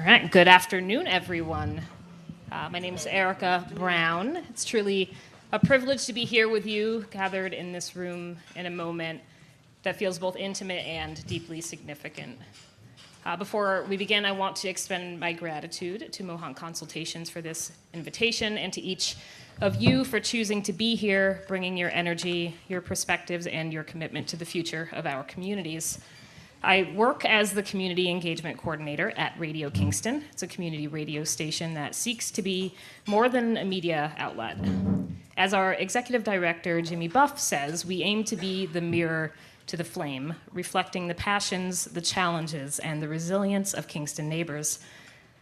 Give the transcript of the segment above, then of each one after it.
All right, good afternoon, everyone. My name is Erica Brown. It's truly a privilege to be here with you, gathered in this room in a moment that feels both intimate and deeply significant. Before we begin, I want to extend my gratitude to Mohawk Consultations for this invitation and to each of you for choosing to be here, bringing your energy, your perspectives, and your commitment to the future of our communities. I work as the Community Engagement Coordinator at Radio Kingston. It's a community radio station that seeks to be more than a media outlet. As our Executive Director, Jimmy Buff, says, we aim to be the mirror to the flame, reflecting the passions, the challenges, and the resilience of Kingston neighbors.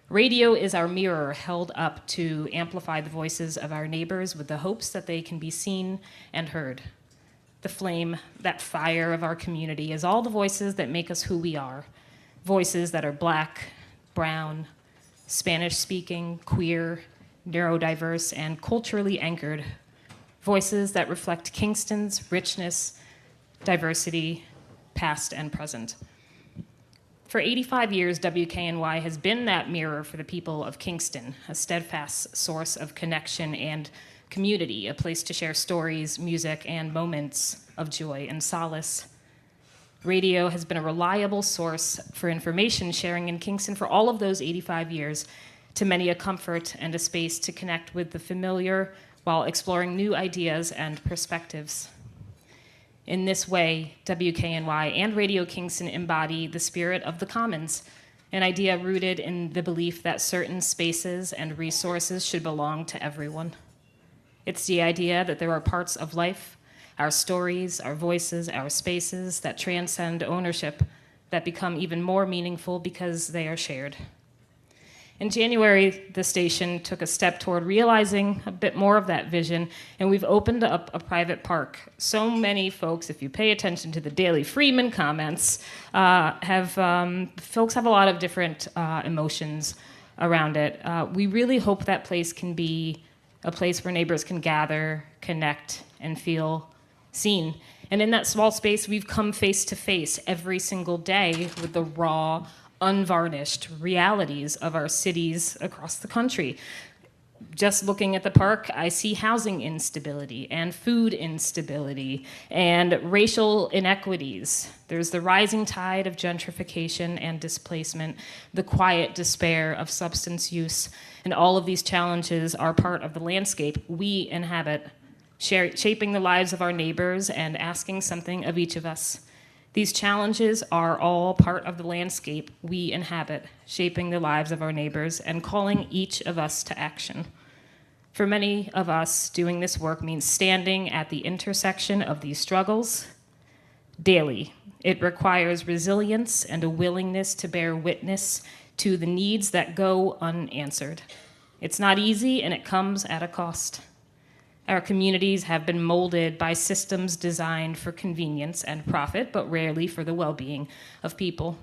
Radio is our mirror held up to amplify the voices of our neighbors with the hopes that they can be seen and heard. The flame, that fire of our community, is all the voices that make us who we are. Voices that are Black, brown, Spanish-speaking, queer, neurodiverse, and culturally anchored. Voices that reflect Kingston's richness, diversity, past and present. For 85 years, WKNY has been that mirror for the people of Kingston, a steadfast source of connection and community, a place to share stories, music, and moments of joy and solace. Radio has been a reliable source for information sharing in Kingston for all of those 85 years, to many a comfort and a space to connect with the familiar while exploring new ideas and perspectives. In this way, WKNY and Radio Kingston embody the spirit of the commons, an idea rooted in the belief that certain spaces and resources should belong to everyone. It's the idea that there are parts of life, our stories, our voices, our spaces that transcend ownership, that become even more meaningful because they are shared. In January, the station took a step toward realizing a bit more of that vision, and we've opened up a private park. So many folks, if you pay attention to the Daily Freeman comments, folks have a lot of different emotions around it. We really hope that place can be a place where neighbors can gather, connect, and feel seen. And in that small space, we've come face to face every single day with the raw, unvarnished realities of our cities across the country. Just looking at the park, I see housing instability and food instability and racial inequities. There's the rising tide of gentrification and displacement, the quiet despair of substance use, and all of these challenges are part of the landscape we inhabit, shaping the lives of our neighbors and asking something of each of us. These challenges are all part of the landscape we inhabit, shaping the lives of our neighbors and calling each of us to action. For many of us, doing this work means standing at the intersection of these struggles daily. It requires resilience and a willingness to bear witness to the needs that go unanswered. It's not easy, and it comes at a cost. Our communities have been molded by systems designed for convenience and profit, but rarely for the well-being of people.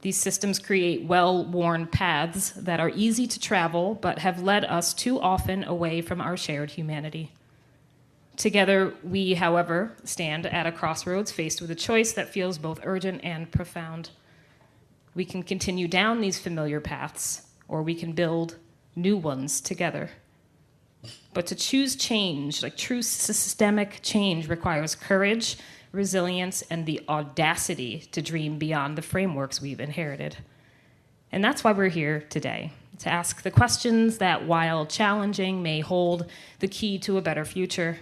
These systems create well-worn paths that are easy to travel, but have led us too often away from our shared humanity. Together, we, however, stand at a crossroads faced with a choice that feels both urgent and profound. We can continue down these familiar paths, or we can build new ones together. But to choose change, like true systemic change, requires courage, resilience, and the audacity to dream beyond the frameworks we've inherited. And that's why we're here today, to ask the questions that, while challenging, may hold the key to a better future.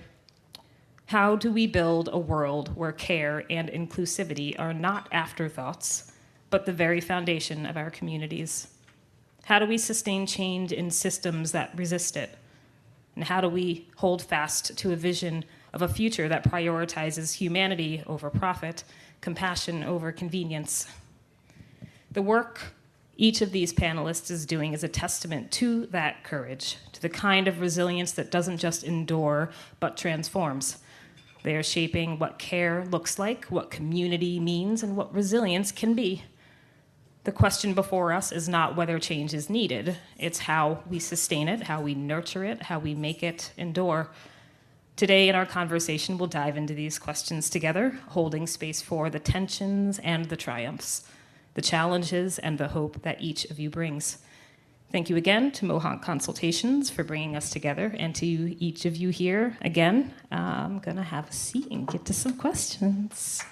How do we build a world where care and inclusivity are not afterthoughts, but the very foundation of our communities? How do we sustain change in systems that resist it? And how do we hold fast to a vision of a future that prioritizes humanity over profit, compassion over convenience? The work each of these panelists is doing is a testament to that courage, to the kind of resilience that doesn't just endure, but transforms. They are shaping what care looks like, what community means, and what resilience can be. The question before us is not whether change is needed. It's how we sustain it, how we nurture it, how we make it endure. Today in our conversation, we'll dive into these questions together, holding space for the tensions and the triumphs, the challenges, and the hope that each of you brings. Thank you again to Mohawk Consultations for bringing us together, and to each of you here again. I'm going to have a seat and get to some questions.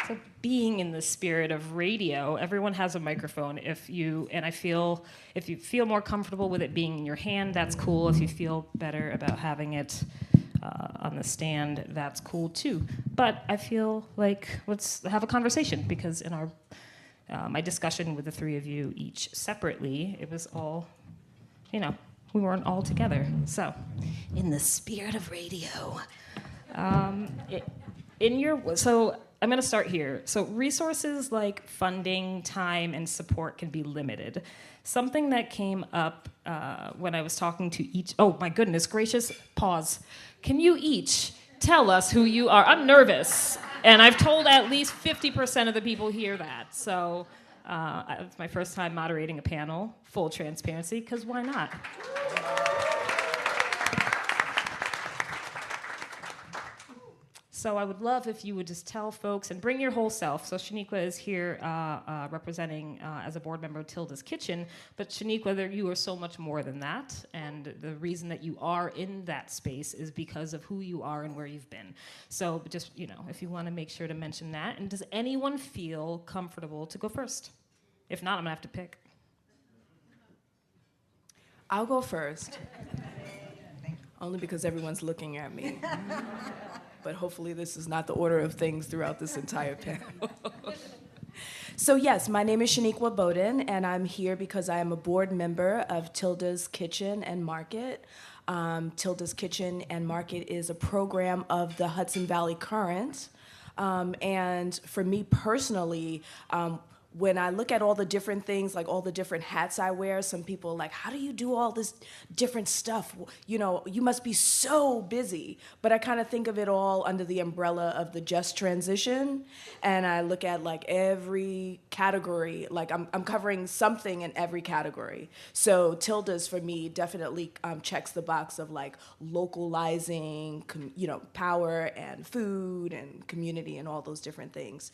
So, being in the spirit of radio, everyone has a microphone. If you feel more comfortable with it being in your hand, that's cool. If you feel better about having it on the stand, that's cool too. But I feel like let's have a conversation, because in our my discussion with the three of you each separately, it was all, we weren't all together. So, in the spirit of radio, so I'm going to start here. So resources like funding, time, and support can be limited. Something that came up when I was talking to each, oh my goodness gracious, pause. Can you each tell us who you are? I'm nervous, and I've told at least 50% of the people here that. So it's my first time moderating a panel, full transparency, because why not? So I would love if you would just tell folks and bring your whole self. So Shaniqua is here representing as a board member of Tilda's Kitchen, but Shaniqua, you are so much more than that, and the reason that you are in that space is because of who you are and where you've been. So just, if you want to make sure to mention that. And does anyone feel comfortable to go first? If not, I'm going to have to pick. I'll go first, only because everyone's looking at me. But hopefully this is not the order of things throughout this entire panel. So yes, my name is Shaniqua Bowden, and I'm here because I am a board member of Tilda's Kitchen and Market. Tilda's Kitchen and Market is a program of the Hudson Valley Current. And for me personally, when I look at all the different things, like all the different hats I wear, some people are like, how do you do all this different stuff? You must be so busy. But I kind of think of it all under the umbrella of the just transition. And I look at like every category, like I'm covering something in every category. So Tilda's for me definitely checks the box of like localizing, power and food and community and all those different things.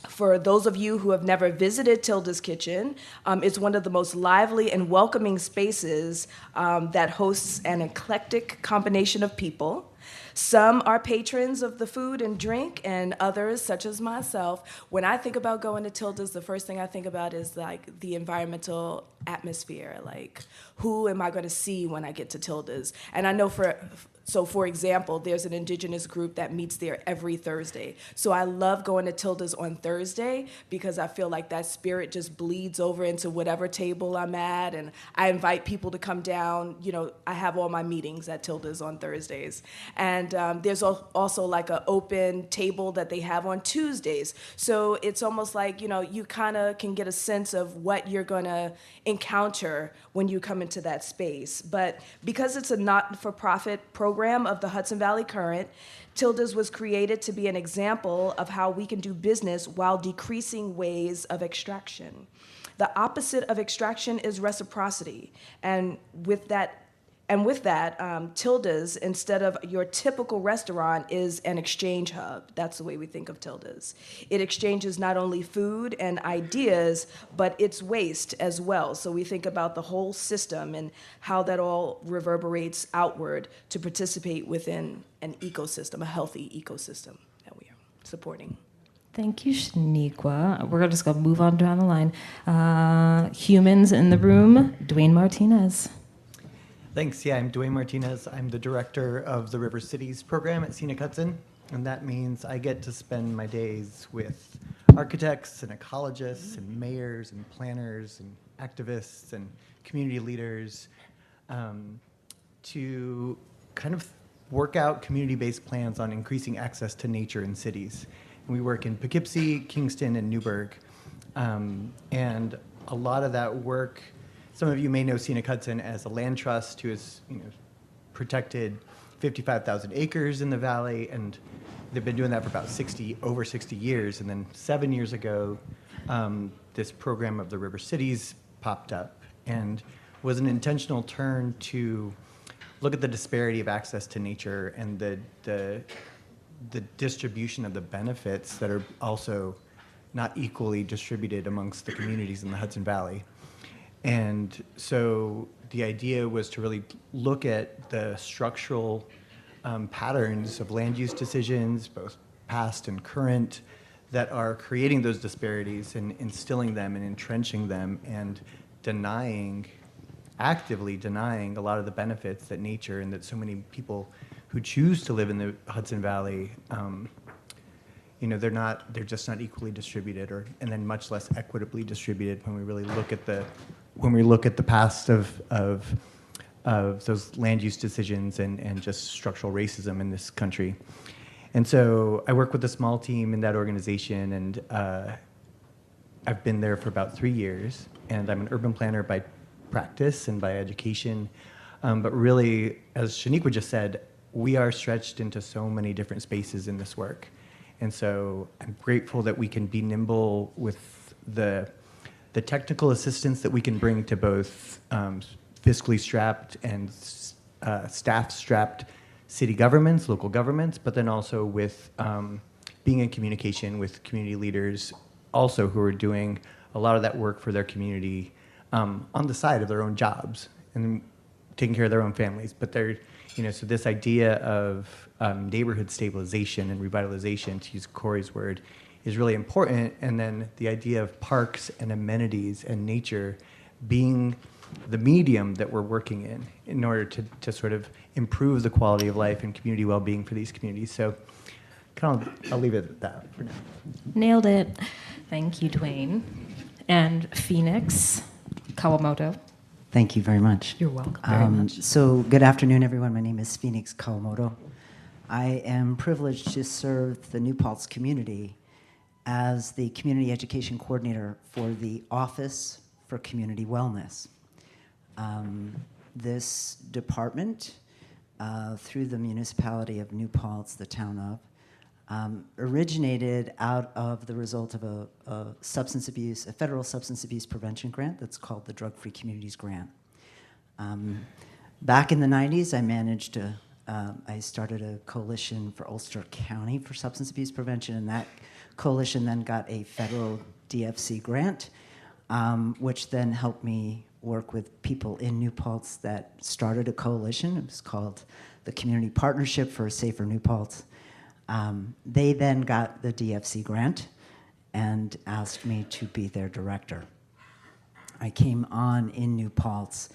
For those of you who have never visited Tilda's Kitchen, it's one of the most lively and welcoming spaces that hosts an eclectic combination of people. Some are patrons of the food and drink, and others, such as myself, when I think about going to Tilda's, the first thing I think about is like the environmental atmosphere, like who am I going to see when I get to Tilda's? And I know for example, there's an indigenous group that meets there every Thursday. So I love going to Tilda's on Thursday because I feel like that spirit just bleeds over into whatever table I'm at, and I invite people to come down. I have all my meetings at Tilda's on Thursdays. And there's also like an open table that they have on Tuesdays. So it's almost like, you kind of can get a sense of what you're going to encounter when you come into that space. But because it's a not-for-profit program of the Hudson Valley Current, Tilda's was created to be an example of how we can do business while decreasing ways of extraction. The opposite of extraction is reciprocity. And with that, Tilda's, instead of your typical restaurant, is an exchange hub. That's the way we think of Tilda's. It exchanges not only food and ideas, but its waste as well. So we think about the whole system and how that all reverberates outward to participate within an ecosystem, a healthy ecosystem that we are supporting. Thank you, Shaniqua. We're just going to move on down the line. Humans in the room, Duane Martinez. Thanks. Yeah, I'm Duane Martinez. I'm the director of the River Cities program at Scenic Hudson, and that means I get to spend my days with architects and ecologists and mayors and planners and activists and community leaders to kind of work out community-based plans on increasing access to nature in cities. And we work in Poughkeepsie, Kingston, and Newburgh, and a lot of that work. Some of you may know Scenic Hudson as a land trust who has protected 55,000 acres in the valley, and they've been doing that for about over 60 years. And then 7 years ago, this program of the River Cities popped up and was an intentional turn to look at the disparity of access to nature and the distribution of the benefits that are also not equally distributed amongst the communities in the Hudson Valley. And so the idea was to really look at the structural patterns of land use decisions, both past and current, that are creating those disparities and instilling them and entrenching them and actively denying a lot of the benefits that nature and that so many people who choose to live in the Hudson Valley, they're just not equally distributed, and then much less equitably distributed when we really look at the past of those land use decisions and just structural racism in this country. And so I work with a small team in that organization, and I've been there for about 3 years, and I'm an urban planner by practice and by education. But really, as Shaniqua just said, we are stretched into so many different spaces in this work. And so I'm grateful that we can be nimble with the technical assistance that we can bring to both fiscally strapped and staff-strapped city governments, local governments, but then also with being in communication with community leaders also who are doing a lot of that work for their community on the side of their own jobs and taking care of their own families. But they're, so this idea of neighborhood stabilization and revitalization, to use Corey's word, is really important. And then the idea of parks and amenities and nature being the medium that we're working in order to sort of improve the quality of life and community well-being for these communities. So I'll leave it at that for now. Nailed it. Thank you, Duane. And Phoenix, Kawamoto. Thank you very much. You're welcome very much. So good afternoon, everyone. My name is Phoenix Kawamoto. I am privileged to serve the New Paltz community as the Community Education Coordinator for the Office for Community Wellness. This department, through the municipality of New Paltz, the town of, originated out of the result of a federal substance abuse prevention grant that's called the Drug Free Communities Grant. Back in the 90s, I started a coalition for Ulster County for substance abuse prevention, and that coalition then got a federal DFC grant, which then helped me work with people in New Paltz that started a coalition. It was called the Community Partnership for a Safer New Paltz. They then got the DFC grant and asked me to be their director. I came on in New Paltz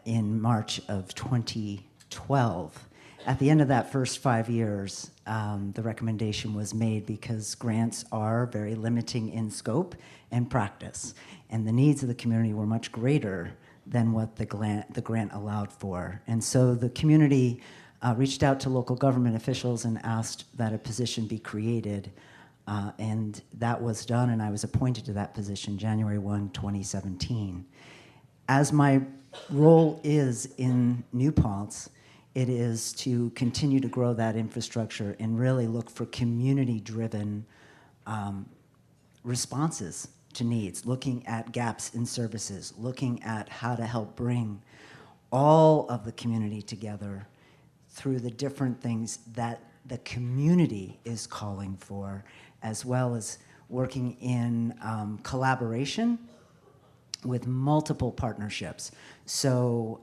in March of 2012. At the end of that first 5 years, the recommendation was made because grants are very limiting in scope and practice, and the needs of the community were much greater than what the grant allowed for. And so the community reached out to local government officials and asked that a position be created, and that was done, and I was appointed to that position January 1, 2017. As my role is in New Paltz, it is to continue to grow that infrastructure and really look for community-driven responses to needs, looking at gaps in services, looking at how to help bring all of the community together through the different things that the community is calling for, as well as working in collaboration with multiple partnerships. So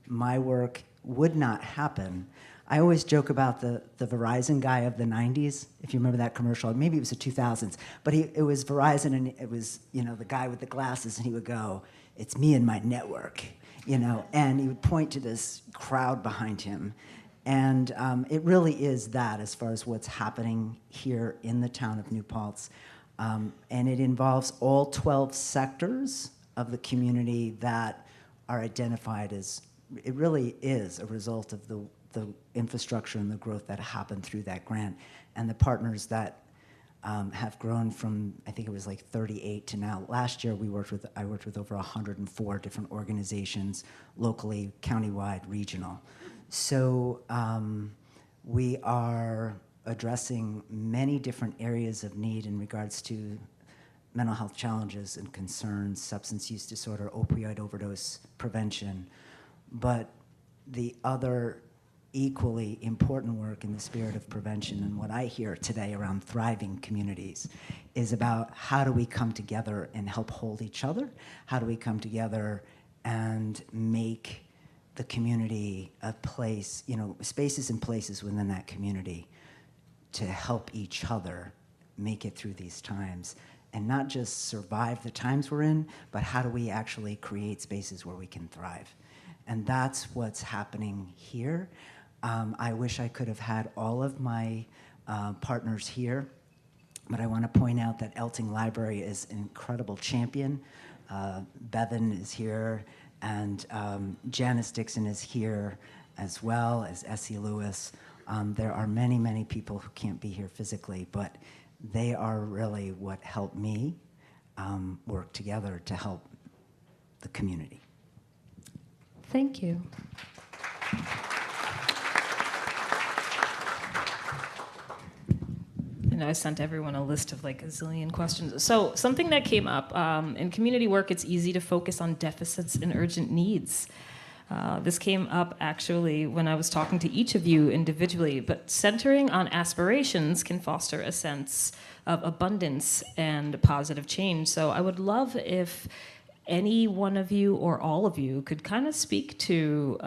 my work would not happen. I always joke about the Verizon guy of the 90s, if you remember that commercial. Maybe it was the 2000s, but it was Verizon, and it was, the guy with the glasses, and he would go, "It's me and my network," and he would point to this crowd behind him. And it really is that as far as what's happening here in the town of New Paltz. And it involves all 12 sectors of the community that are identified as, it really is a result of the infrastructure and the growth that happened through that grant, and the partners that have grown from, I think it was like 38 to now. Last year I worked with over 104 different organizations, locally, countywide, regional. So we are addressing many different areas of need in regards to mental health challenges and concerns, substance use disorder, opioid overdose prevention. But the other equally important work in the spirit of prevention, and what I hear today around thriving communities, is about how do we come together and help hold each other? How do we come together and make the community a place, spaces and places within that community to help each other make it through these times, and not just survive the times we're in, but how do we actually create spaces where we can thrive? And that's what's happening here. I wish I could have had all of my partners here, but I want to point out that Elting Library is an incredible champion. Bowden is here, and Janice Dixon is here, as well as Essie Lewis. There are many, many people who can't be here physically, but they are really what helped me work together to help the community. Thank you. I sent everyone a list of like a zillion questions. So something that came up, in community work, it's easy to focus on deficits and urgent needs. This came up actually when I was talking to each of you individually, but centering on aspirations can foster a sense of abundance and positive change. So I would love if any one of you or all of you could kind of speak to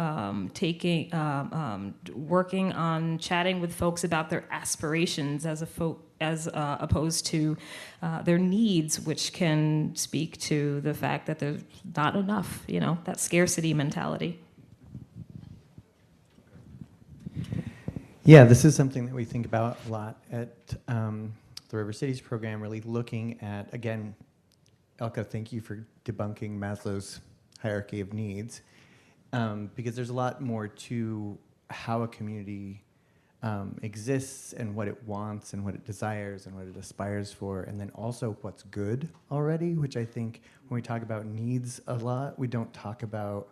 working on chatting with folks about their aspirations as opposed to their needs, which can speak to the fact that there's not enough, that scarcity mentality. Yeah, this is something that we think about a lot at the River Cities program, really looking at, again, Elka, thank you for debunking Maslow's hierarchy of needs, because there's a lot more to how a community exists and what it wants and what it desires and what it aspires for, and then also what's good already, which I think when we talk about needs a lot, we don't talk about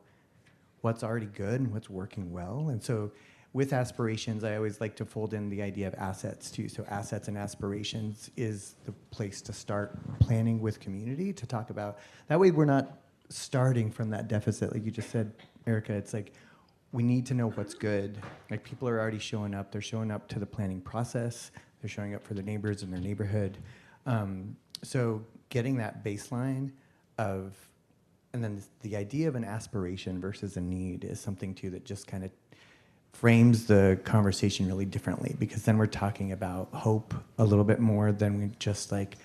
what's already good and what's working well. And so with aspirations, I always like to fold in the idea of assets too. So assets and aspirations is the place to start planning with community to talk about. That way we're not starting from that deficit, like you just said, Erica. It's like we need to know what's good. Like people are already showing up. They're showing up to the planning process. They're showing up for their neighbors in their neighborhood. So getting that baseline of, and then the idea of an aspiration versus a need is something too that just kind of frames the conversation really differently, because then we're talking about hope a little bit more than we just like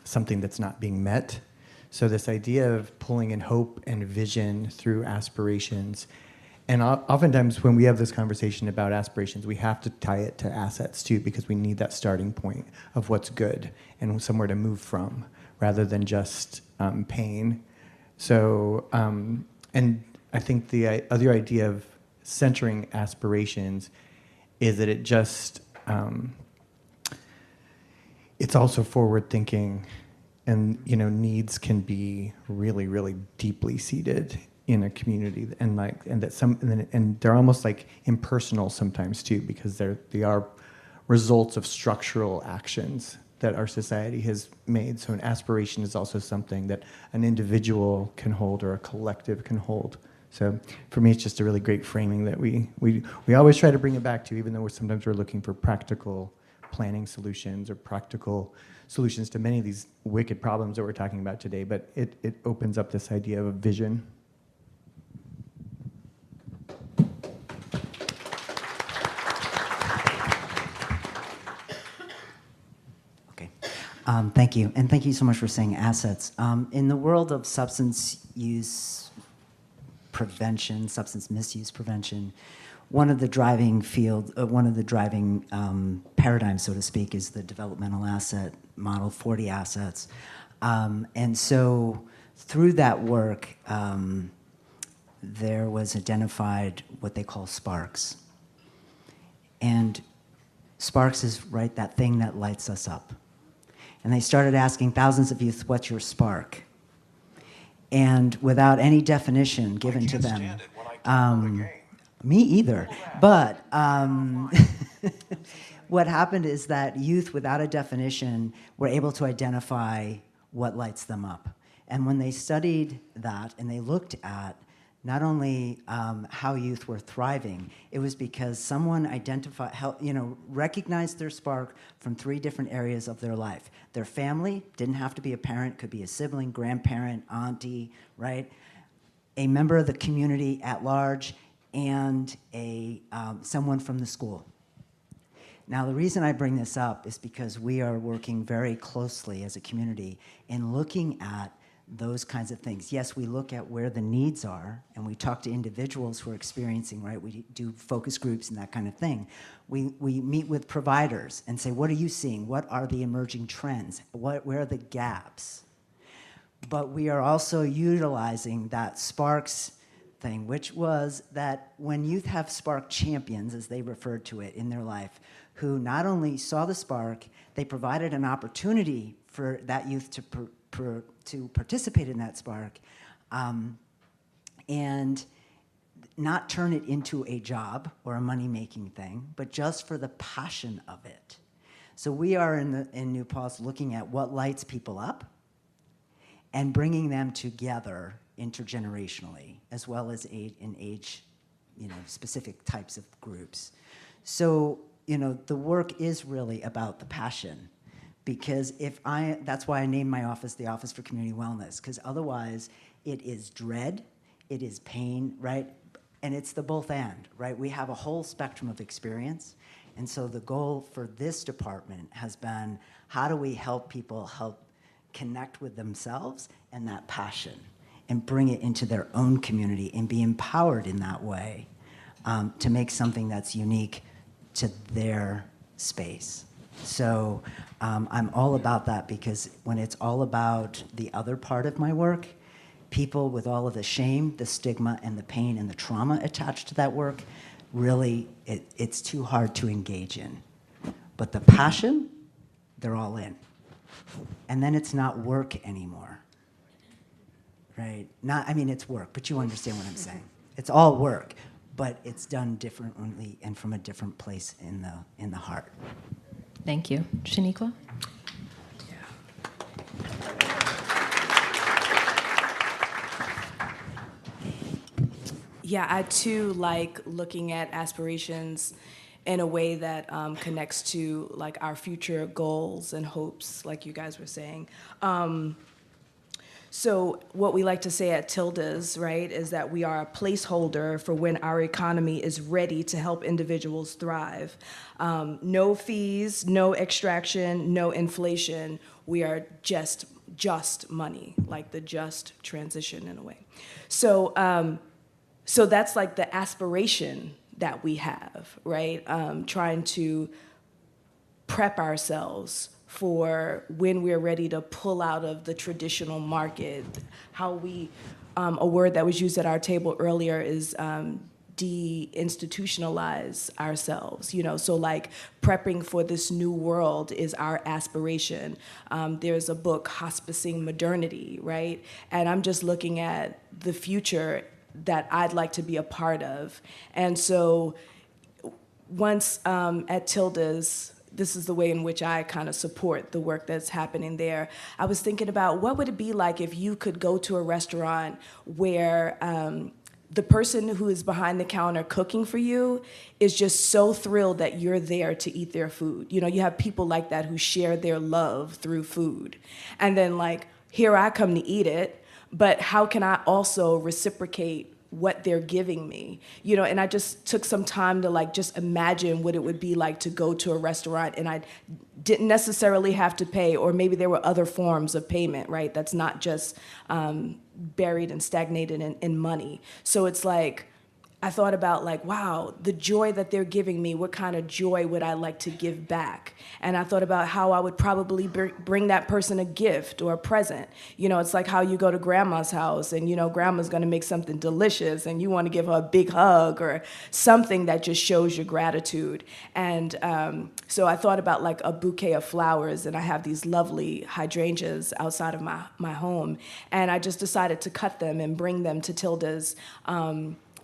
something that's not being met. So this idea of pulling in hope and vision through aspirations, and oftentimes when we have this conversation about aspirations, we have to tie it to assets too, because we need that starting point of what's good and somewhere to move from, rather than just pain. So, and I think the other idea of centering aspirations is that it just, it's also forward thinking, and needs can be really, really deeply seated in a community, and they're almost like impersonal sometimes too, because they are results of structural actions that our society has made. So an aspiration is also something that an individual can hold or a collective can hold. So for me, it's just a really great framing that we always try to bring it back to, even though sometimes we're looking for practical planning solutions or practical solutions to many of these wicked problems that we're talking about today. But it opens up this idea of a vision. Okay. Thank you. And thank you so much for saying assets. In the world of substance use prevention, substance misuse prevention, one of the driving paradigms, so to speak, is the developmental asset model, 40 assets. And so through that work, there was identified what they call sparks. And sparks is, right, that thing that lights us up. And they started asking thousands of youth, what's your spark? And without any definition given to them, me either. But what happened is that youth, without a definition, were able to identify what lights them up. And when they studied that and they looked at not only how youth were thriving, it was because someone recognized their spark from 3 different areas of their life. Their family, didn't have to be a parent, could be a sibling, grandparent, auntie, right? A member of the community at large, and someone from the school. Now, the reason I bring this up is because we are working very closely as a community in looking at those kinds of things. Yes, we look at where the needs are, and we talk to individuals who are experiencing, right? We do focus groups and that kind of thing. We meet with providers and say, what are you seeing? What are the emerging trends? Where are the gaps? But we are also utilizing that Sparks thing, which was that when youth have Spark champions, as they referred to it in their life, who not only saw the spark, they provided an opportunity for that youth to participate in that spark, and not turn it into a job or a money-making thing, but just for the passion of it. So we are in New Paltz looking at what lights people up and bringing them together intergenerationally, as well as in age, specific types of groups. So, the work is really about the passion, because that's why I named my office the Office for Community Wellness, because otherwise it is dread, it is pain, right? And it's the both and, right? We have a whole spectrum of experience, and so the goal for this department has been, how do we help people connect with themselves and that passion, and bring it into their own community and be empowered in that way, to make something that's unique to their space. So I'm all about that, because when it's all about the other part of my work, people with all of the shame, the stigma, and the pain and the trauma attached to that work, really, it's too hard to engage in. But the passion, they're all in. And then it's not work anymore, right? It's work, but you understand what I'm saying. It's all work, but it's done differently and from a different place in the heart. Thank you. Shaniqua? Yeah, I too like looking at aspirations in a way that connects to like our future goals and hopes, like you guys were saying. So what we like to say at Tilda's, right, is that we are a placeholder for when our economy is ready to help individuals thrive. No fees, no extraction, no inflation. We are just money, like the just transition in a way. So that's like the aspiration that we have, right? Trying to prep ourselves for when we're ready to pull out of the traditional market. A word that was used at our table earlier is deinstitutionalize ourselves, so like prepping for this new world is our aspiration. There's a book, Hospicing Modernity, right? And I'm just looking at the future that I'd like to be a part of. And so once at Tilda's, this is the way in which I kind of support the work that's happening there. I was thinking about what would it be like if you could go to a restaurant where the person who is behind the counter cooking for you is just so thrilled that you're there to eat their food. You have people like that who share their love through food. And then like, here I come to eat it, but how can I also reciprocate what they're giving me, and I just took some time to like just imagine what it would be like to go to a restaurant and I didn't necessarily have to pay, or maybe there were other forms of payment, right? That's not just buried and stagnated in money. So it's like, I thought about like, wow, the joy that they're giving me, what kind of joy would I like to give back? And I thought about how I would probably bring that person a gift or a present. It's like how you go to grandma's house and, grandma's gonna make something delicious and you wanna give her a big hug or something that just shows your gratitude. And so I thought about like a bouquet of flowers, and I have these lovely hydrangeas outside of my home. And I just decided to cut them and bring them to Tilda's.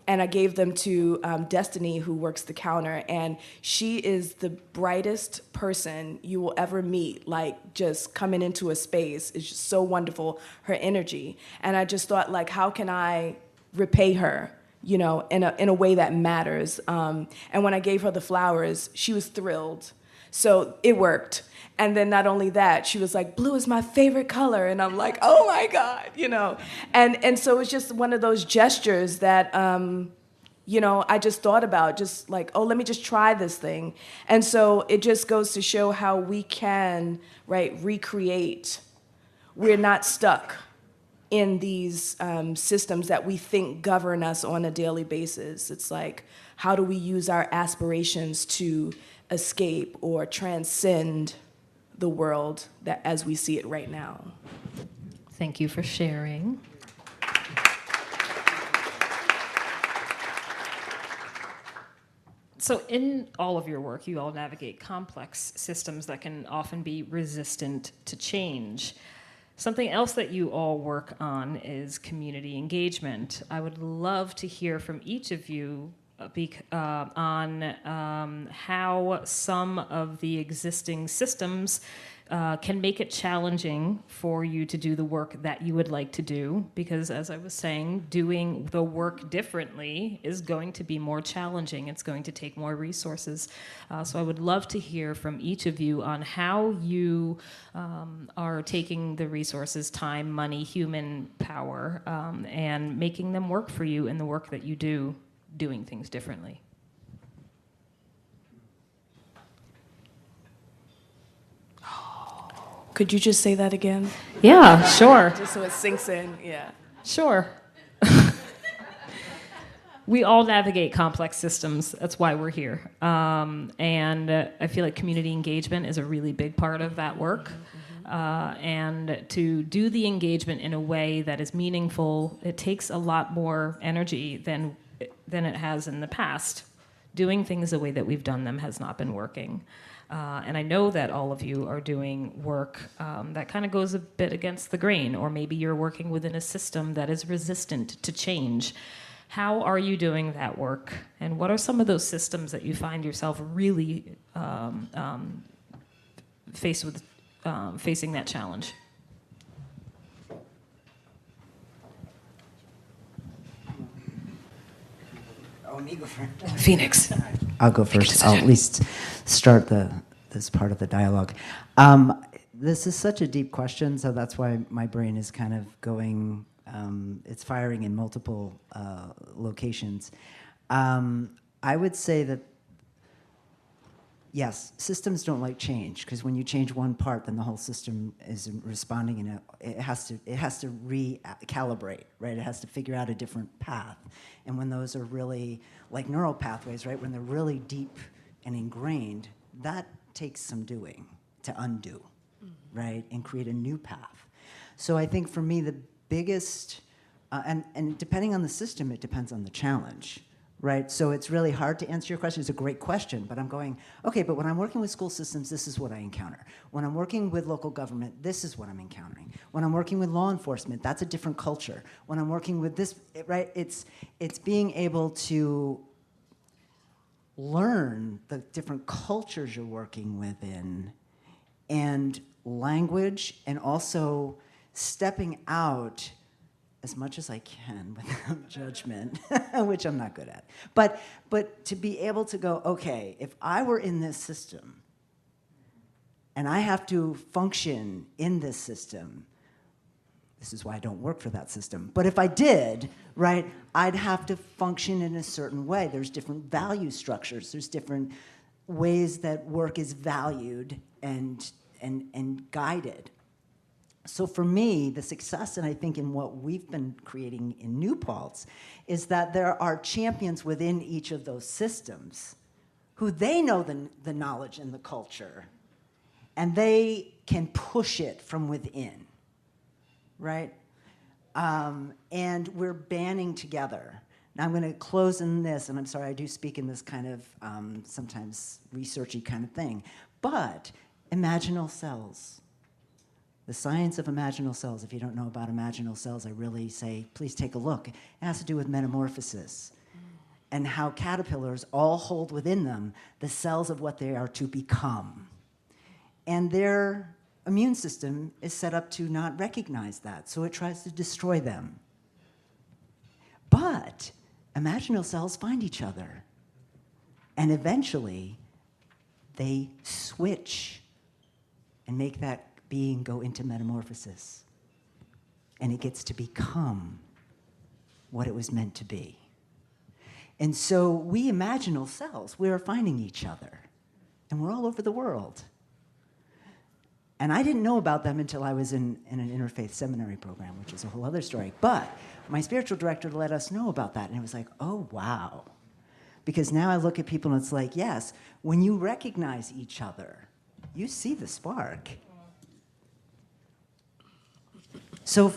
And I gave them to Destiny, who works the counter, and she is the brightest person you will ever meet, like just coming into a space is just so wonderful, her energy. And I just thought, like, how can I repay her, you know, in a way that matters. And when I gave her the flowers, she was thrilled. So it worked. And then not only that, she was like, blue is my favorite color. And I'm like, oh my God, you know. And so it's just one of those gestures that, you know, I just thought about, just like, oh, let me just try this thing. And so it just goes to show how we can, right, recreate. We're not stuck in these systems that we think govern us on a daily basis. It's like, how do we use our aspirations to escape or transcend the world that as we see it right now? Thank you for sharing. So in all of your work, you all navigate complex systems that can often be resistant to change. Something else that you all work on is community engagement. I would love to hear from each of you on how some of the existing systems can make it challenging for you to do the work that you would like to do, because as I was saying, doing the work differently is going to be more challenging. It's going to take more resources. So I would love to hear from each of you on how you are taking the resources, time, money, human power, and making them work for you in the work that you do, doing things differently. Could you just say that again? Yeah, sure. Just so it sinks in, yeah. Sure. We all navigate complex systems. That's why we're here. And I feel like community engagement is a really big part of that work. And to do the engagement in a way that is meaningful, it takes a lot more energy than it has in the past. Doing things the way that we've done them has not been working. And I know that all of you are doing work that kind of goes a bit against the grain, or maybe you're working within a system that is resistant to change. How are you doing that work? And what are some of those systems that you find yourself really facing that challenge? Me go first. Phoenix. I'll go first. I'll at least start this part of the dialogue. This is such a deep question, so that's why my brain is kind of going, it's firing in multiple locations. I would say that, yes, systems don't like change, because when you change one part, then the whole system is responding, and it has to recalibrate, right? It has to figure out a different path. And when those are really like neural pathways, right? When they're really deep and ingrained, that takes some doing to undo, right? And create a new path. So I think for me, the biggest, and depending on the system, it depends on the challenge, right? So it's really hard to answer your question. It's a great question, but I'm going, okay, but when I'm working with school systems, this is what I encounter. When I'm working with local government, this is what I'm encountering. When I'm working with law enforcement, that's a different culture. When I'm working with this, right, it's being able to learn the different cultures you're working within, and language, and also stepping out as much as I can without judgment, which I'm not good at. But to be able to go, okay, if I were in this system and I have to function in this system, this is why I don't work for that system. But if I did, right, I'd have to function in a certain way. There's different value structures. There's different ways that work is valued and guided. So for me, the success, and I think in what we've been creating in New Paltz, is that there are champions within each of those systems who they know the knowledge and the culture, and they can push it from within, right? And we're banding together. Now I'm going to close in this, and I'm sorry, I do speak in this kind of sometimes researchy kind of thing, but imaginal cells. The science of imaginal cells, if you don't know about imaginal cells, I really say, please take a look. It has to do with metamorphosis and how caterpillars all hold within them the cells of what they are to become. And their immune system is set up to not recognize that, so it tries to destroy them. But imaginal cells find each other. And eventually, they switch and make that being go into metamorphosis. And it gets to become what it was meant to be. And so we imaginal cells, we are finding each other. And we're all over the world. And I didn't know about them until I was in an interfaith seminary program, which is a whole other story. But my spiritual director let us know about that. And it was like, oh, wow. Because now I look at people and it's like, yes, when you recognize each other, you see the spark. So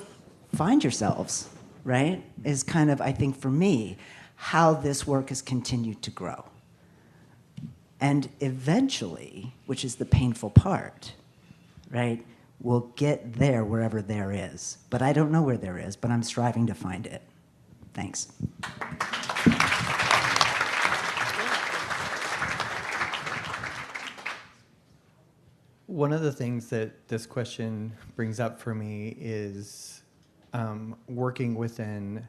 find yourselves, right? Is kind of, I think, for me, how this work has continued to grow. And eventually, which is the painful part, right, we'll get there wherever there is. But I don't know where there is, but I'm striving to find it. Thanks. One of the things that this question brings up for me is working within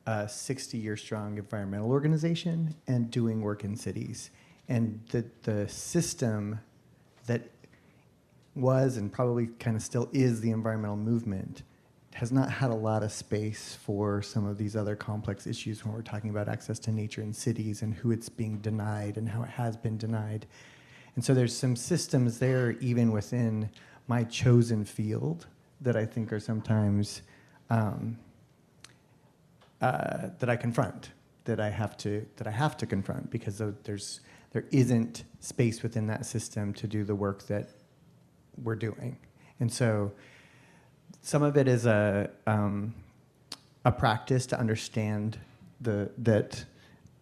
a 60-year-strong environmental organization and doing work in cities. And the system that was and probably kind of still is the environmental movement has not had a lot of space for some of these other complex issues when we're talking about access to nature in cities and who it's being denied and how it has been denied. And so there's some systems there, even within my chosen field, that I think are sometimes that I confront, that I have to confront, because there isn't space within that system to do the work that we're doing. And so some of it is a practice to understand that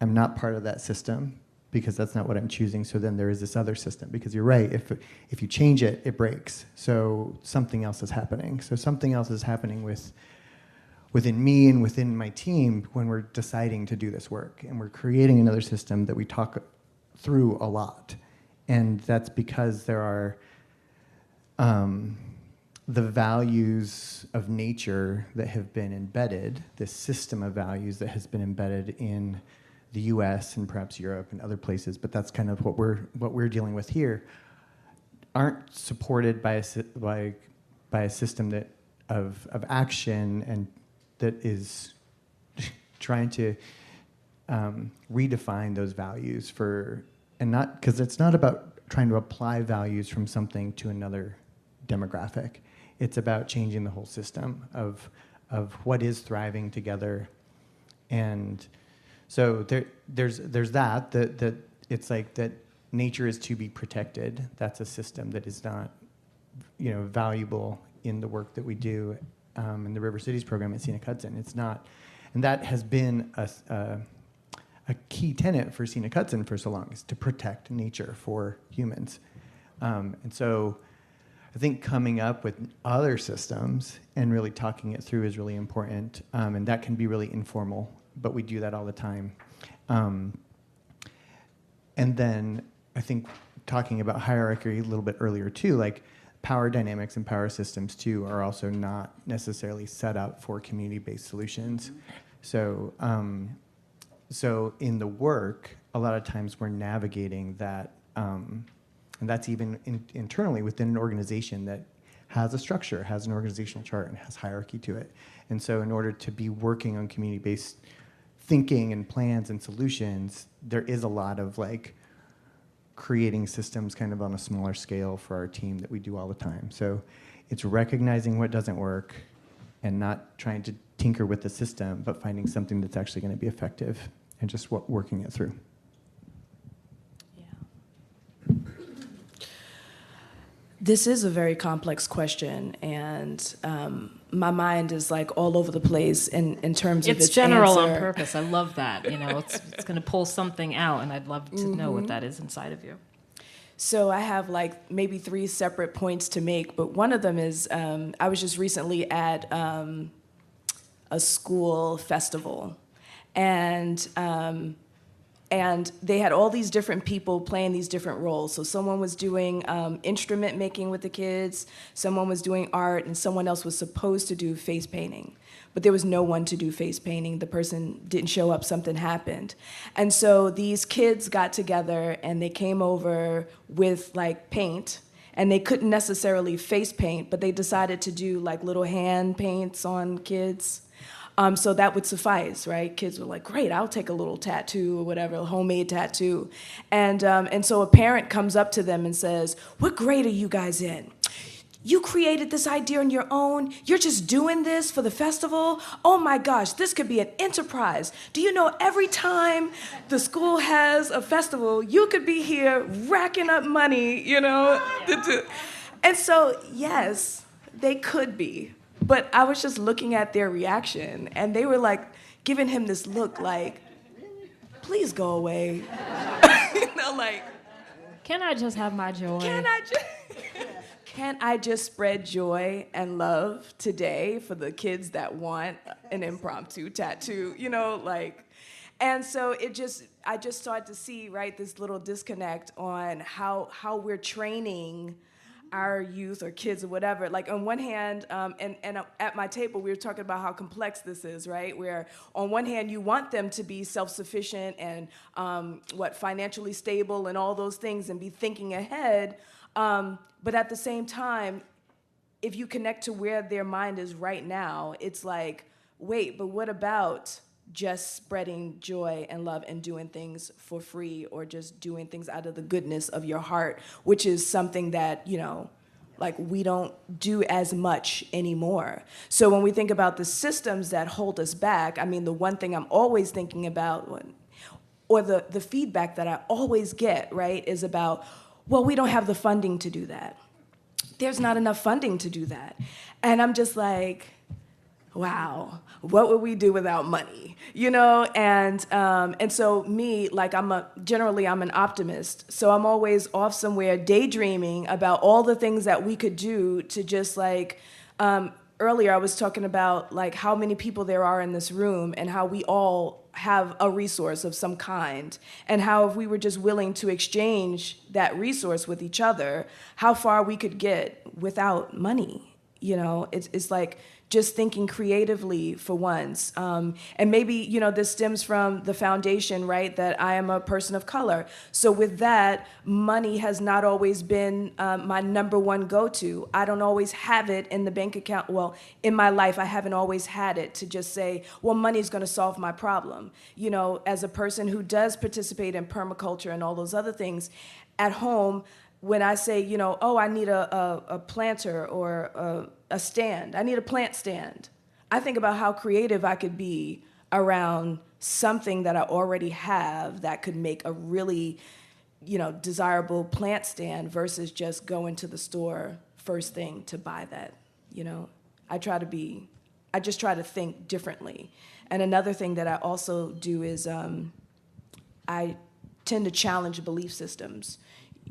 I'm not part of that system, because that's not what I'm choosing. So then there is this other system, because you're right, if you change it, it breaks. So something else is happening. So something else is happening within me and within my team when we're deciding to do this work. And we're creating another system that we talk through a lot. And that's because there are the values of nature that have been embedded, this system of values that has been embedded in the U.S. and perhaps Europe and other places, but that's kind of what we're dealing with here, aren't supported by a system that of action and that is trying to redefine those values and not, because it's not about trying to apply values from something to another demographic. It's about changing the whole system of what is thriving together. And so there's that it's like that nature is to be protected. That's a system that is not, valuable in the work that we do in the River Cities program at Scenic Hudson. It's not, and that has been a key tenet for Scenic Hudson for so long, is to protect nature for humans. And so I think coming up with other systems and really talking it through is really important, and that can be really informal, but we do that all the time. And then I think talking about hierarchy a little bit earlier too, like power dynamics and power systems too are also not necessarily set up for community-based solutions. So, so in the work, a lot of times we're navigating that, and that's even internally within an organization that has a structure, has an organizational chart, and has hierarchy to it. And so in order to be working on community-based thinking and plans and solutions, there is a lot of like creating systems kind of on a smaller scale for our team that we do all the time. So it's recognizing what doesn't work and not trying to tinker with the system, but finding something that's actually going to be effective and just working it through. This is a very complex question, and my mind is like all over the place in terms of its general answer. on purpose. I love that. It's going to pull something out, and I'd love to know what that is inside of you. So I have like maybe 3 separate points to make, but one of them is I was just recently at a school festival, and And they had all these different people playing these different roles. So someone was doing instrument making with the kids, someone was doing art, and someone else was supposed to do face painting. But there was no one to do face painting. The person didn't show up, something happened. And so these kids got together and they came over with like paint, and they couldn't necessarily face paint, but they decided to do like little hand paints on kids. So that would suffice, right? Kids were like, great, I'll take a little tattoo or whatever, a homemade tattoo. And so a parent comes up to them and says, what grade are you guys in? You created this idea on your own? You're just doing this for the festival? Oh my gosh, this could be an enterprise. Do you know every time the school has a festival, you could be here racking up money, you know? And so, yes, they could be. But I was just looking at their reaction, and they were like giving him this look like, please go away. You know, like, Can I just have my joy? Can I just spread joy and love today for the kids that want an impromptu tattoo, you know, like, and so I just started to see, right, this little disconnect on how we're training our youth or kids or whatever. Like on one hand, and at my table, we were talking about how complex this is, right? Where on one hand, you want them to be self-sufficient and financially stable and all those things and be thinking ahead. But at the same time, if you connect to where their mind is right now, it's like, wait, but what about just spreading joy and love and doing things for free, or just doing things out of the goodness of your heart, which is something that, you know, like we don't do as much anymore. So when we think about the systems that hold us back, I mean, the one thing I'm always thinking about, or the feedback that I always get, right, is about, well, we don't have the funding to do that. There's not enough funding to do that. And I'm just like, wow, what would we do without money? You know, and so me, like generally I'm an optimist. So I'm always off somewhere daydreaming about all the things that we could do to just like, earlier I was talking about like how many people there are in this room and how we all have a resource of some kind, and how if we were just willing to exchange that resource with each other, how far we could get without money. You know, it's like just thinking creatively for once. And maybe, you know, this stems from the foundation, right, that I am a person of color. So with that, money has not always been my number one go-to. I don't always have it in the bank account. Well, in my life, I haven't always had it to just say, well, money's gonna solve my problem. You know, as a person who does participate in permaculture and all those other things, at home, when I say, you know, oh, I need a planter or a stand, I need a plant stand, I think about how creative I could be around something that I already have that could make a really, you know, desirable plant stand versus just going to the store first thing to buy that, you know. I just try to think differently. And another thing that I also do is I tend to challenge belief systems.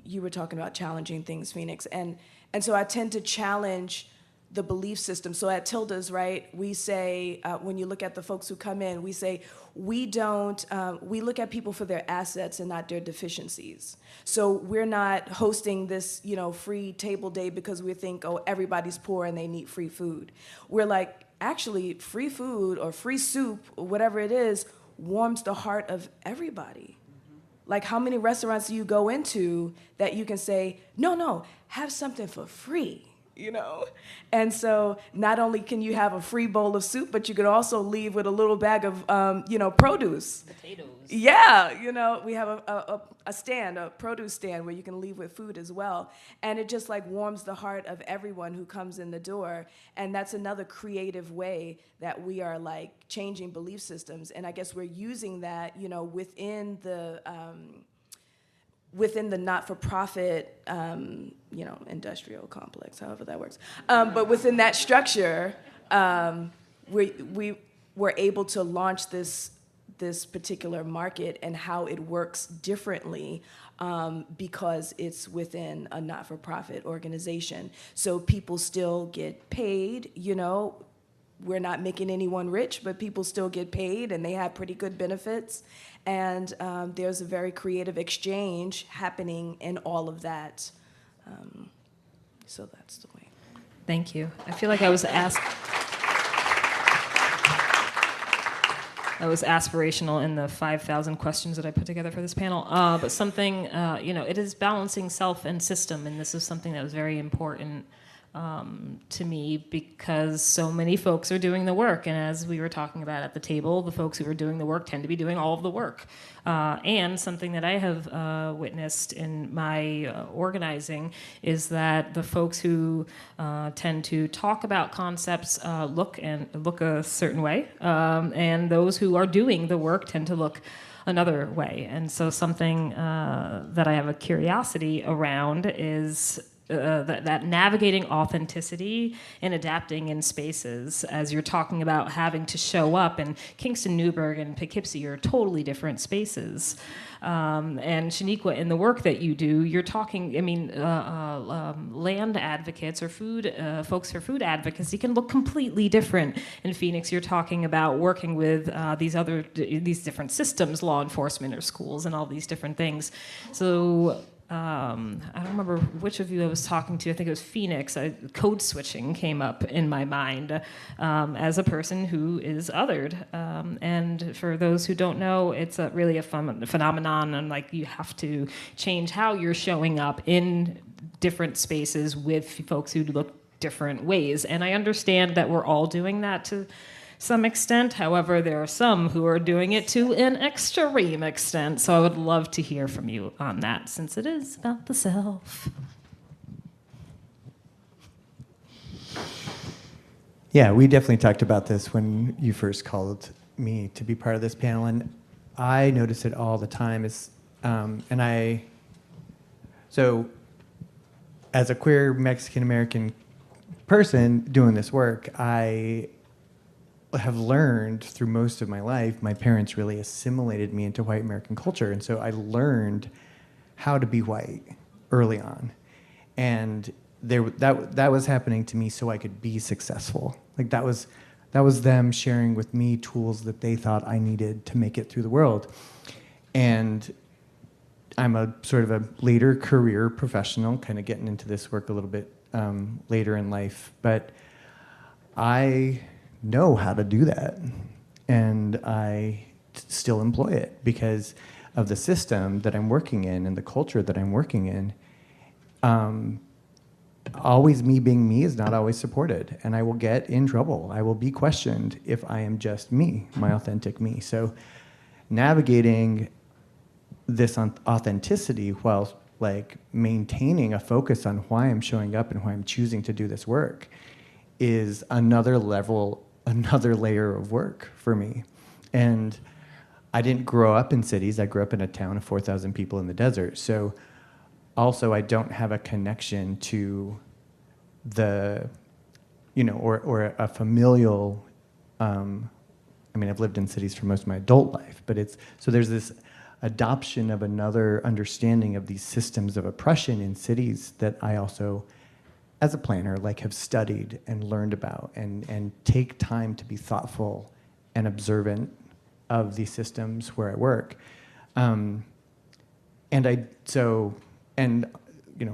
You were talking about challenging things, Phoenix. And so I tend to challenge the belief system. So at Tilda's, right, we say, when you look at the folks who come in, we say, we look at people for their assets and not their deficiencies. So we're not hosting this, you know, free table day because we think, oh, everybody's poor and they need free food. We're like, actually, free food or free soup, or whatever it is, warms the heart of everybody. Like, how many restaurants do you go into that you can say, no, have something for free, you know? And so not only can you have a free bowl of soup, but you could also leave with a little bag of, you know, produce. Potatoes. Yeah, you know, we have a produce stand where you can leave with food as well. And it just like warms the heart of everyone who comes in the door. And that's another creative way that we are like changing belief systems. And I guess we're using that, you know, within the not-for-profit, you know, industrial complex, however that works. But within that structure, we were able to launch this particular market and how it works differently because it's within a not-for-profit organization. So people still get paid, you know, we're not making anyone rich, but people still get paid and they have pretty good benefits. And there's a very creative exchange happening in all of that. So that's the way. Thank you. I feel like I was aspirational in the 5,000 questions that I put together for this panel. But something, it is balancing self and system, and this is something that was very important to me because so many folks are doing the work. And as we were talking about at the table, the folks who are doing the work tend to be doing all of the work. And something that I have witnessed in my organizing is that the folks who tend to talk about concepts look a certain way, and those who are doing the work tend to look another way. And so something that I have a curiosity around is that navigating authenticity and adapting in spaces, as you're talking about having to show up, and Kingston, Newburgh, and Poughkeepsie are totally different spaces. And Shaniqua, in the work that you do, you're talking, land advocates or folks for food advocacy can look completely different. In Phoenix, you're talking about working with these different systems, law enforcement or schools and all these different things. So I don't remember which of you I was talking to. I think it was Phoenix. Code switching came up in my mind as a person who is othered. And for those who don't know, it's really a phenomenon, and like you have to change how you're showing up in different spaces with folks who look different ways. And I understand that we're all doing that to some extent. However, there are some who are doing it to an extreme extent. So I would love to hear from you on that, since it is about the self. Yeah, we definitely talked about this when you first called me to be part of this panel, and I notice it all the time. So as a queer Mexican-American person doing this work, I have learned through most of my life, my parents really assimilated me into white American culture. And so I learned how to be white early on. And that was happening to me so I could be successful. Like that was them sharing with me tools that they thought I needed to make it through the world. And I'm a sort of a later career professional, kind of getting into this work a little bit later in life. But I know how to do that, and I still employ it because of the system that I'm working in and the culture that I'm working in. Always me being me is not always supported, and I will get in trouble. I will be questioned if I am just me, my authentic me. So navigating this authenticity while like maintaining a focus on why I'm showing up and why I'm choosing to do this work is another layer of work for me. And I didn't grow up in cities. I grew up in a town of 4,000 people in the desert. So also I don't have a connection to the, or a familial, I've lived in cities for most of my adult life, but so there's this adoption of another understanding of these systems of oppression in cities that I also, as a planner, have studied and learned about and take time to be thoughtful and observant of these systems where I work.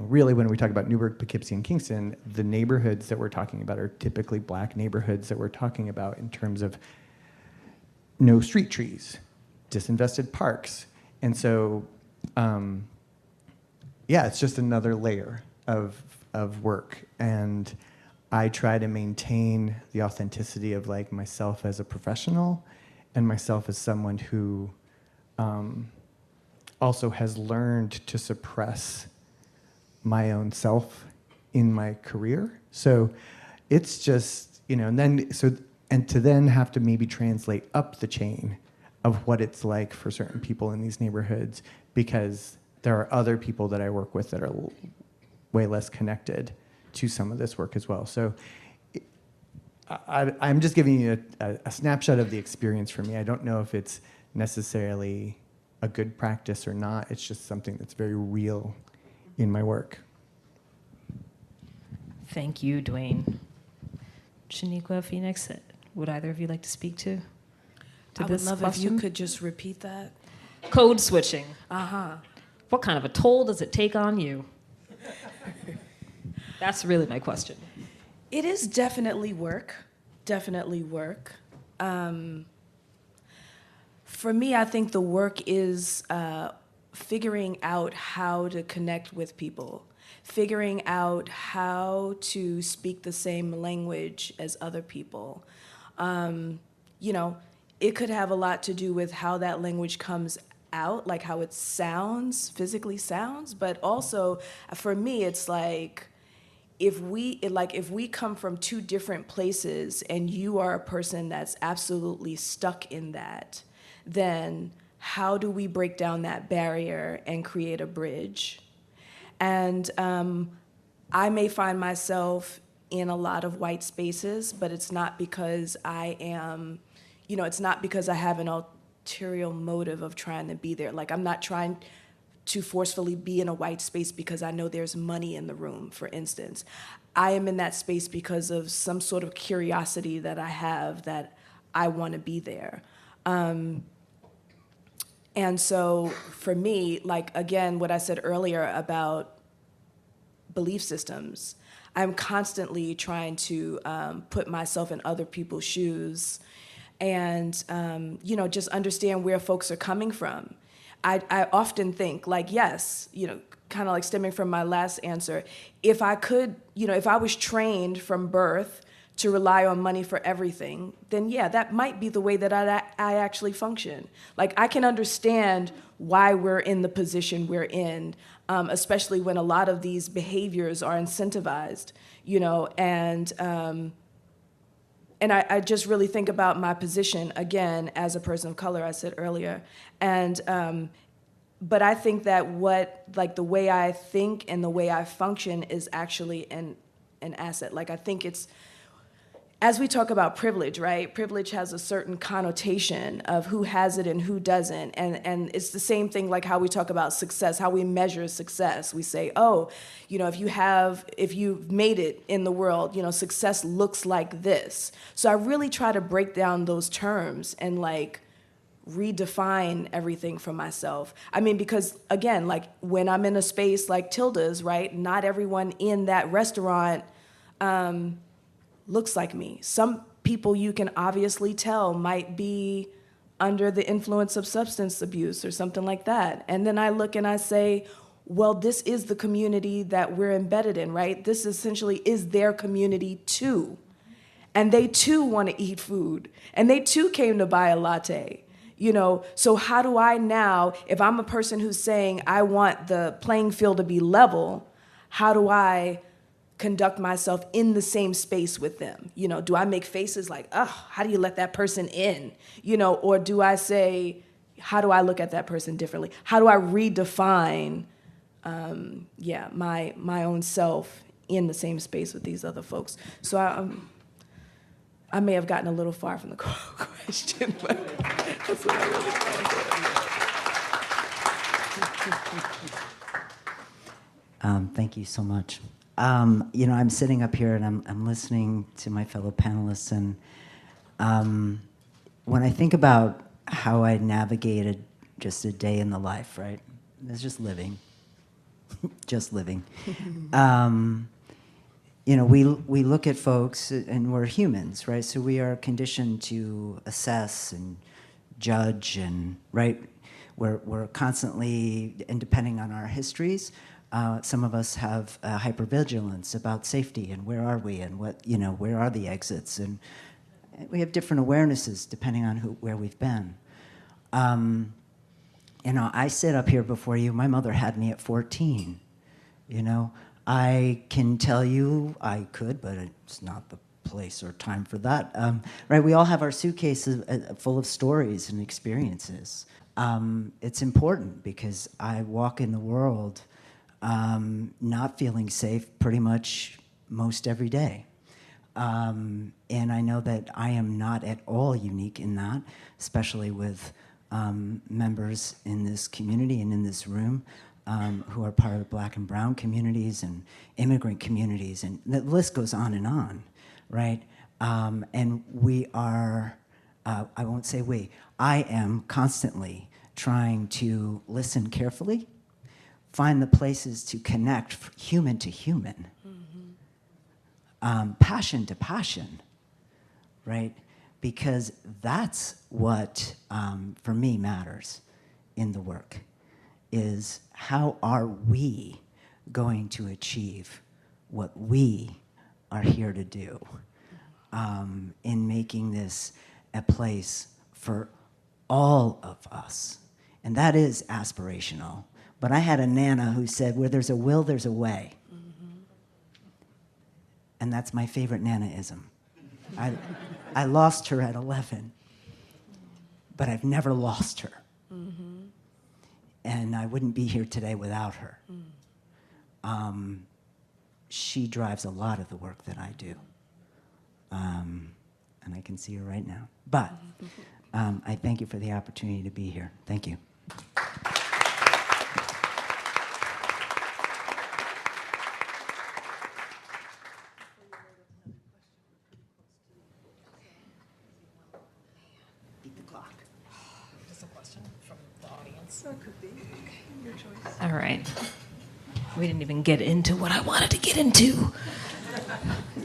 Really when we talk about Newburgh, Poughkeepsie, and Kingston, the neighborhoods that we're talking about are typically Black neighborhoods that we're talking about in terms of no street trees, disinvested parks. And so, it's just another layer of work, and I try to maintain the authenticity of myself as a professional and myself as someone who also has learned to suppress my own self in my career. So it's just, and to then have to maybe translate up the chain of what it's like for certain people in these neighborhoods, because there are other people that I work with that are way less connected to some of this work as well. So I'm just giving you a snapshot of the experience for me. I don't know if it's necessarily a good practice or not. It's just something that's very real in my work. Thank you, Duane. Shaniqua, Phoenix, would either of you like to speak to I would this love question? if you could just repeat that. Code switching. Uh-huh. What kind of a toll does it take on you? That's really my question. It is definitely work. Definitely work. For me, I think the work is figuring out how to connect with people, figuring out how to speak the same language as other people. You know, it could have a lot to do with how that language comes out, like how it sounds, physically sounds, but also for me, it's like, if we come from two different places and you are a person that's absolutely stuck in that, then how do we break down that barrier and create a bridge? And I may find myself in a lot of white spaces, but it's not because I am, it's not because I have an ulterior motive of trying to be there. Like, I'm not trying to forcefully be in a white space because I know there's money in the room, for instance. I am in that space because of some sort of curiosity that I have that I want to be there. And so for me, like, again, what I said earlier about belief systems, I'm constantly trying to put myself in other people's shoes and, just understand where folks are coming from. I often think, like, yes, kind of like stemming from my last answer, if I could, if I was trained from birth to rely on money for everything, then yeah, that might be the way that I actually function. Like, I can understand why we're in the position we're in, especially when a lot of these behaviors are incentivized, and I just really think about my position, again, as a person of color, I said earlier. And, but I think that the way I think and the way I function is actually an asset. Like, I think it's, as we talk about privilege, right? Privilege has a certain connotation of who has it and who doesn't. And it's the same thing like how we talk about success, how we measure success. We say, oh, if you've made it in the world, success looks like this. So I really try to break down those terms and like redefine everything for myself. I mean, because again, like when I'm in a space like Tilda's, right? Not everyone in that restaurant looks like me. Some people you can obviously tell might be under the influence of substance abuse or something like that. And then I look and I say, well, this is the community that we're embedded in, right? This essentially is their community too. And they too want to eat food. And they too came to buy a latte. So how do I now, if I'm a person who's saying I want the playing field to be level, how do I conduct myself in the same space with them? Do I make faces like, oh, how do you let that person in? Or do I say, how do I look at that person differently? How do I redefine, my own self in the same space with these other folks? So I may have gotten a little far from the question, but that's what I really thought. Thank you so much. I'm sitting up here and I'm listening to my fellow panelists, and when I think about how I navigated just a day in the life, right? It's just living, just living. We look at folks and we're humans, right? So we are conditioned to assess and judge, and right, we're constantly, and depending on our histories. Some of us have hypervigilance about safety and where are we and where are the exits, and we have different awarenesses depending on where we've been. I sit up here before you. My mother had me at 14. I can tell you I could, but it's not the place or time for that. Right? We all have our suitcases full of stories and experiences. It's important because I walk in the world not feeling safe pretty much most every day. And I know that I am not at all unique in that, especially with members in this community and in this room who are part of the Black and brown communities and immigrant communities, and the list goes on and on, right? And we are, I won't say we, I am constantly trying to listen carefully, find the places to connect human to human, passion to passion, right? Because that's what, for me, matters in the work, is how are we going to achieve what we are here to do in making this a place for all of us. And that is aspirational. But I had a Nana who said, where there's a will, there's a way. And that's my favorite Nanaism. I lost her at 11, but I've never lost her. And I wouldn't be here today without her. She drives a lot of the work that I do. And I can see her right now. But I thank you for the opportunity to be here. Thank you. Beat the clock. Just a question from the audience. That could be. Your choice. All right. We didn't even get into what I wanted to get into.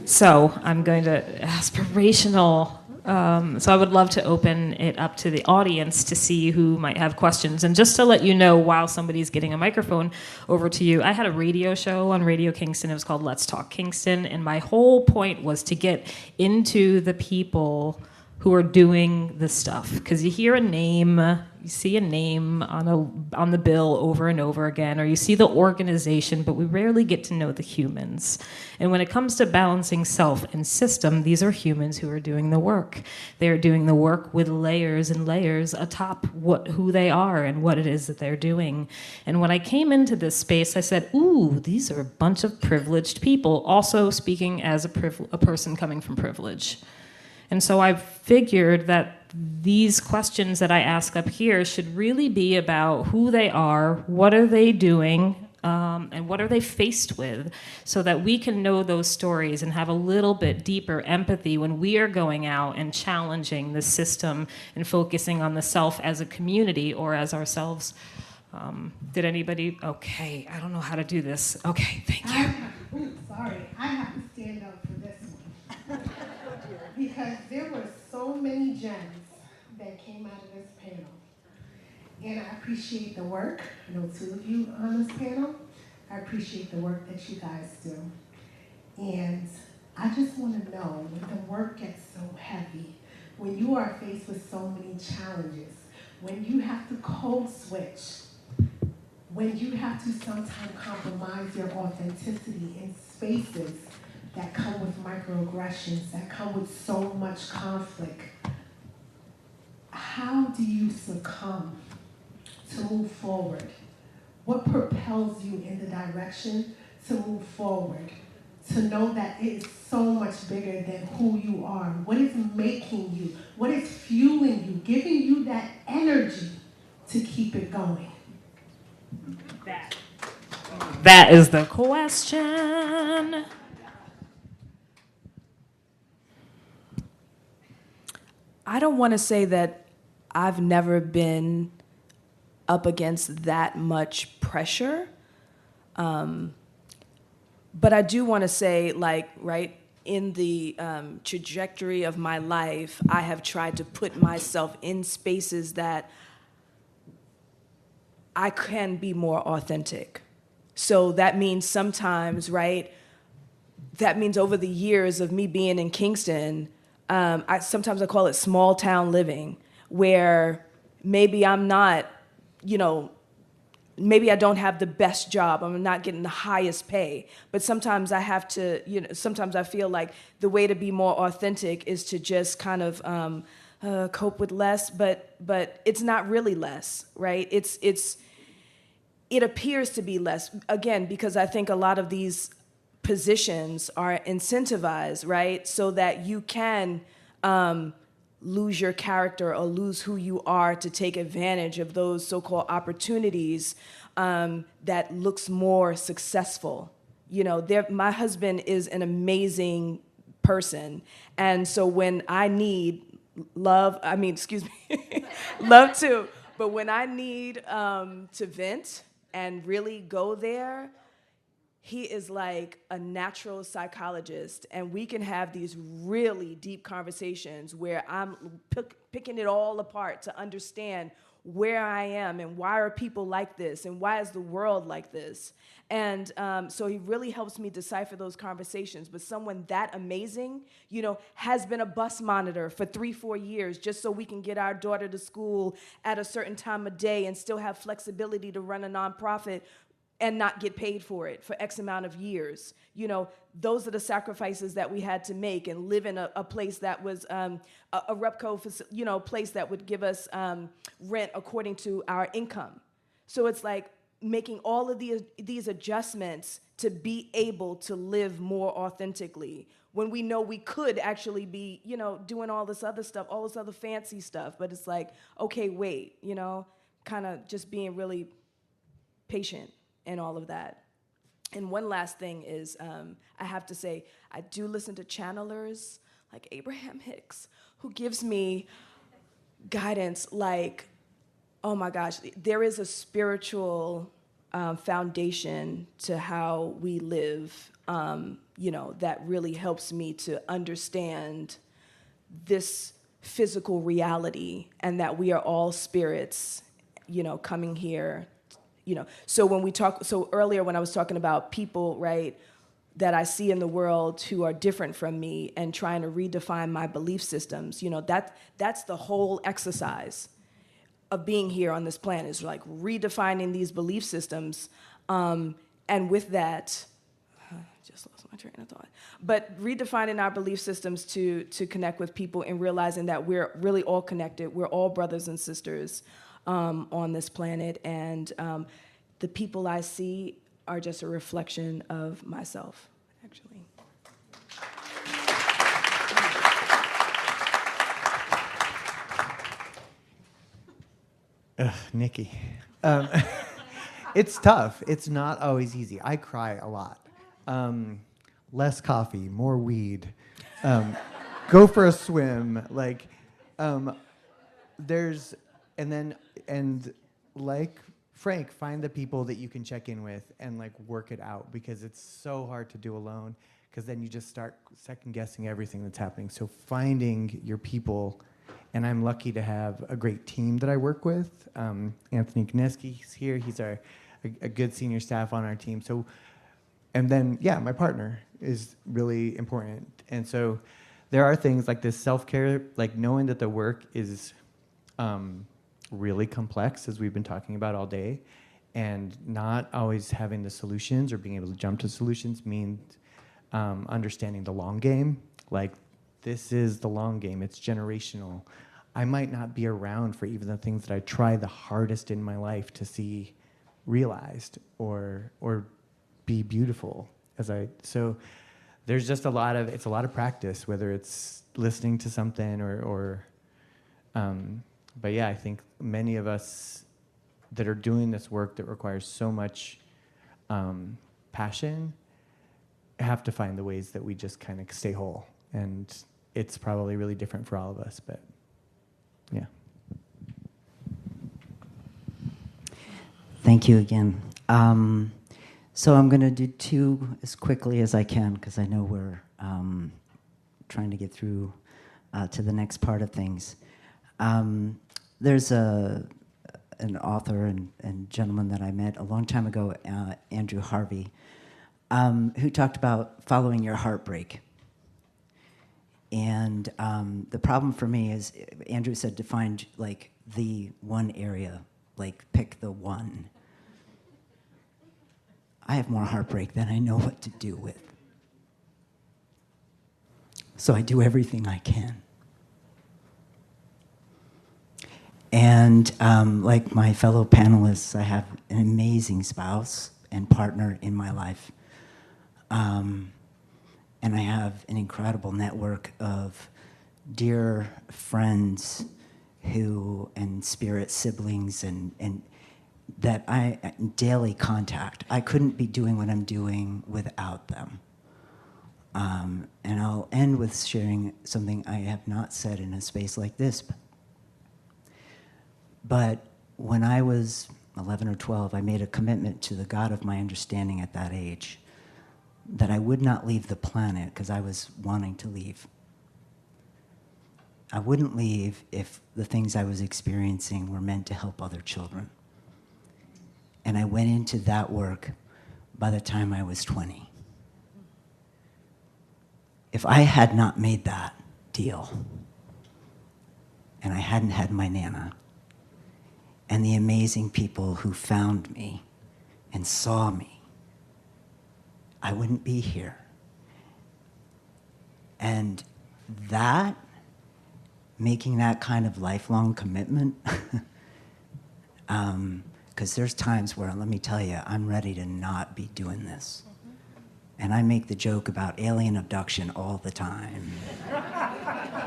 So I'm going to aspirational. So I would love to open it up to the audience to see who might have questions. And just to let you know, while somebody's getting a microphone over to you, I had a radio show on Radio Kingston. It was called Let's Talk Kingston. And my whole point was to get into the people who are doing the stuff. Because you hear a name, you see a name on the bill over and over again, or you see the organization, but we rarely get to know the humans. And when it comes to balancing self and system, these are humans who are doing the work. They are doing the work with layers and layers atop who they are and what it is that they're doing. And when I came into this space, I said, ooh, these are a bunch of privileged people, also speaking as a person coming from privilege. And so I figured that these questions that I ask up here should really be about who they are, what are they doing, and what are they faced with, so that we can know those stories and have a little bit deeper empathy when we are going out and challenging the system and focusing on the self as a community or as ourselves. Did anybody? Okay, I don't know how to do this. Okay, thank you. Sorry, I have to stand up for this one. Because there were so many gems that came out of this panel. And I appreciate the work. I know two of you on this panel. I appreciate the work that you guys do. And I just want to know, when the work gets so heavy, when you are faced with so many challenges, when you have to code switch, when you have to sometimes compromise your authenticity in spaces that come with microaggressions, that come with so much conflict, how do you succumb to move forward? What propels you in the direction to move forward? To know that it is so much bigger than who you are. What is making you? What is fueling you? Giving you that energy to keep it going? That is the question. I don't want to say that I've never been up against that much pressure. But I do want to say, like, right, in the trajectory of my life, I have tried to put myself in spaces that I can be more authentic. So that means sometimes, right, that means over the years of me being in Kingston, sometimes I call it small town living, where maybe I'm not, maybe I don't have the best job, I'm not getting the highest pay, but sometimes I have to, sometimes I feel like the way to be more authentic is to just kind of cope with less, but it's not really less, right? It appears to be less, again, because I think a lot of these positions are incentivized, right? So that you can lose your character or lose who you are to take advantage of those so-called opportunities that looks more successful. My husband is an amazing person. And so when I need love too, but when I need to vent and really go there, he is like a natural psychologist, and we can have these really deep conversations where I'm picking it all apart to understand where I am and why are people like this and why is the world like this. And so he really helps me decipher those conversations. But someone that amazing, has been a bus monitor for 3-4 years just so we can get our daughter to school at a certain time of day and still have flexibility to run a nonprofit and not get paid for it for X amount of years. Those are the sacrifices that we had to make, and live in a place that was a REPCO, place that would give us rent according to our income. So it's like making all of these adjustments to be able to live more authentically when we know we could actually be, doing all this other stuff, all this other fancy stuff. But it's like, okay, wait, kind of just being really patient and all of that. And one last thing is, I have to say, I do listen to channelers like Abraham Hicks, who gives me guidance like, oh my gosh, there is a spiritual foundation to how we live, that really helps me to understand this physical reality and that we are all spirits, coming here. So earlier when I was talking about people, right, that I see in the world who are different from me and trying to redefine my belief systems, that's the whole exercise of being here on this planet, is like redefining these belief systems. And with that, just lost my train of thought. But redefining our belief systems to connect with people and realizing that we're really all connected. We're all brothers and sisters on this planet, and the people I see are just a reflection of myself, actually. Nikki. It's tough. It's not always easy. I cry a lot. Less coffee, more weed. Go for a swim. And like Frank, find the people that you can check in with and work it out, because it's so hard to do alone, because then you just start second guessing everything that's happening. So finding your people, and I'm lucky to have a great team that I work with. Anthony Kneski's here. He's a good senior staff on our team. So, and then, my partner is really important. And so there are things like this self-care, knowing that the work is really complex, as we've been talking about all day, and not always having the solutions or being able to jump to solutions means understanding the long game. This is the long game. It's generational. I might not be around for even the things that I try the hardest in my life to see realized or be beautiful. So there's just it's a lot of practice, whether it's listening to something or but I think many of us that are doing this work that requires so much passion have to find the ways that we just kind of stay whole. And it's probably really different for all of us, but yeah. Thank you again. So I'm going to do two as quickly as I can, because I know we're trying to get through to the next part of things. There's an author and gentleman that I met a long time ago, Andrew Harvey, who talked about following your heartbreak. And the problem for me is, Andrew said to find the one area, pick the one. I have more heartbreak than I know what to do with. So I do everything I can. And like my fellow panelists, I have an amazing spouse and partner in my life. And I have an incredible network of dear friends and spirit siblings and that daily contact. I couldn't be doing what I'm doing without them. And I'll end with sharing something I have not said in a space like this. But when I was 11 or 12, I made a commitment to the God of my understanding at that age that I would not leave the planet because I was wanting to leave. I wouldn't leave if the things I was experiencing were meant to help other children. And I went into that work by the time I was 20. If I had not made that deal, and I hadn't had my Nana, and the amazing people who found me and saw me, I wouldn't be here. And that, making that kind of lifelong commitment, because there's times where, let me tell you, I'm ready to not be doing this. And I make the joke about alien abduction all the time.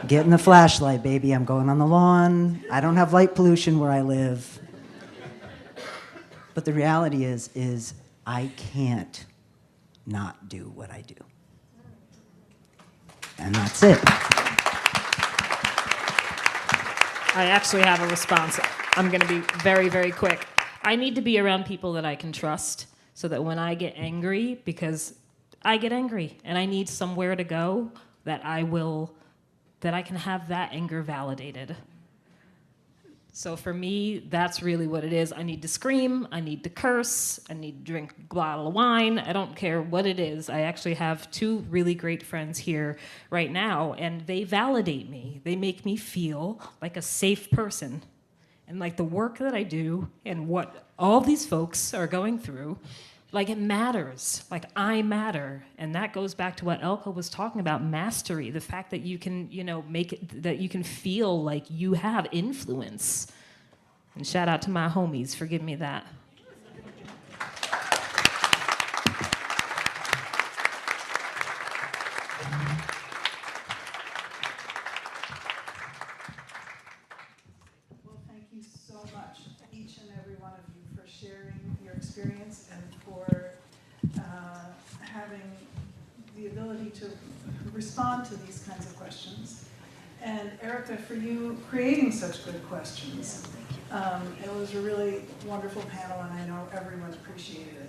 Getting the flashlight, baby, I'm going on the lawn. I don't have light pollution where I live. But the reality is I can't not do what I do. And that's it. I actually have a response. I'm going to be very, very quick. I need to be around people that I can trust so that when I get angry, because I get angry and I need somewhere to go, that I can have that anger validated. So for me, that's really what it is. I need to scream, I need to curse, I need to drink a bottle of wine. I don't care what it is. I actually have 2 really great friends here right now, and they validate me. They make me feel like a safe person. And like the work that I do and what all these folks are going through, like it matters. Like I matter. And that goes back to what Elka was talking about, mastery, the fact that you can, make it, that you can feel like you have influence. And shout out to my homies for giving me that. Well, thank you so much, each and every one of you, for sharing your experience and for having the ability to respond to these kinds of questions. And Erica, for you creating such good questions. It was a really wonderful panel, and I know everyone appreciated it.